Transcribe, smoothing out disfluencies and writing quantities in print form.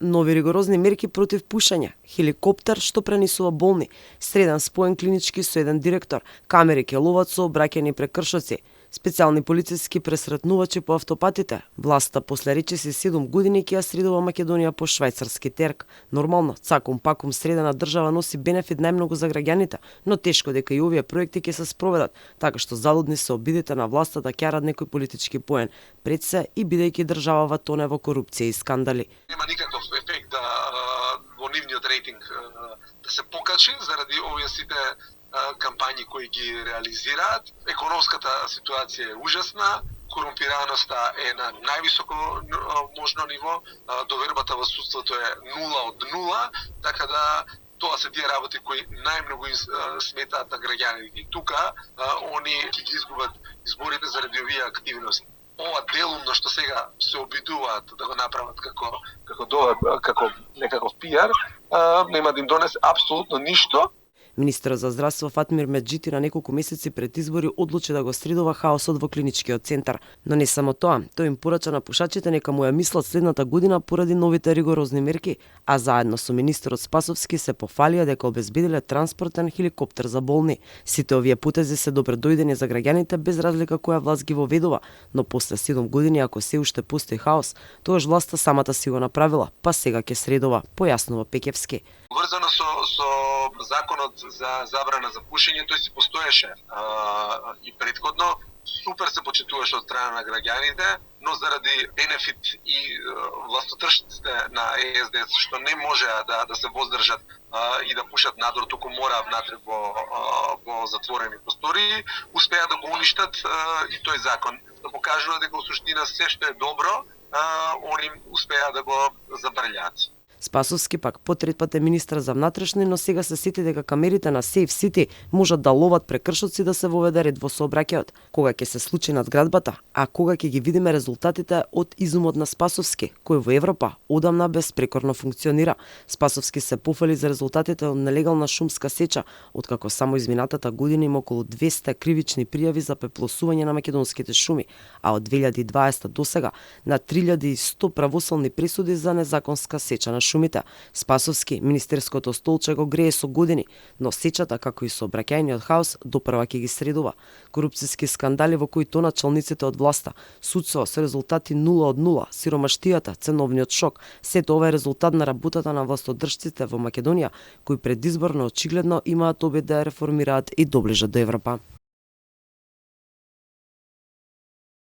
Нови ригорозни мерки против пушење, хеликоптер што пренесува болни, среден споен клинички со еден директор, камери ќе ловат со обраќани прекршоци, специјални полициски пресретнувачи по автопатите. Власта после речиси 7 години ќе ја средува Македонија по швајцарски терк. Нормално, цакум пакум средена држава носи бенефит најмногу за граѓаните, но тешко дека и овие проекти ќе се спроведат, така што залудни се обидите на власта да ќарат некој политички поен пред се и бидејќи државава тоне во корупција и скандали. Нема никаков ефект во нивниот рейтинг да се покачи заради овие сите кампањи кои ги реализираат. Економската ситуација е ужасна, корумпираноста е на највисоко можно ниво, довербата во судството е 0 од 0, така да тоа се тие работи кои најмногу им сметаат на граѓаните. И тука они ќе ги изгубат изборите заради овие активности. Ова делумно што сега се обидуваат да го направат како некаков пиар, нема да им донесе апсолутно ништо. Министерот за здравство Фатмир Медџити на неколку месеци пред избори одлучи да го средува хаосот во клиничкиот центар. Но не само тоа, тој им порача на пушачите нека му ја мислат следната година поради новите ригорозни мерки, а заедно со министерот Спасовски се пофалија дека обезбедиле транспортен хеликоптер за болни. Сите овие путези се добредојдени за граѓаните без разлика која власт ги воведува, но после 7 години ако се уште постои хаос, тогаш власта самата си го направила, па сега ќе средува, појаснува Пекевски. Врзано со законот за забрана за пушење, тој си постоеше и претходно супер се почитуваше од страна на граѓаните, но заради бенефит и властотршците на ЕСДС што не можеа да се воздржат и да пушат надвор, туку мора внатре во затворени простории, успеа да го уништат и тој закон, да покажува дека во суштина се што е добро, они успеа да го забрљаат. Спасовски пак потрет пат е министар за внатрешни, но сега се сети дека камерите на Сейф Сити можат да ловат прекршоци да се воведе ред во сообраќајот. Кога ќе се случи надградбата, а кога ќе ги видиме резултатите од изумот на Спасовски, кој во Европа одамна безпрекорно функционира. Спасовски се пофали за резултатите од нелегална шумска сеча, откако само изминатата година има околу 200 кривични пријави за пеплосување на македонските шуми, а од 2020 до сега на 3100 правосудни пресуди за незаконска сеча на шумите. Спасовски, министерското столче го грее со години, но сечата, како и сообраќајниот хаос, допрва ќе ги средува. Корупцијски скандали во кои тонат челниците од власта, судство со резултати 0 од 0, сиромаштијата, ценовниот шок, сето ова е резултат на работата на властодржците во Македонија, кои предизборно очигледно имаат обид да ја реформираат и доближат до Европа.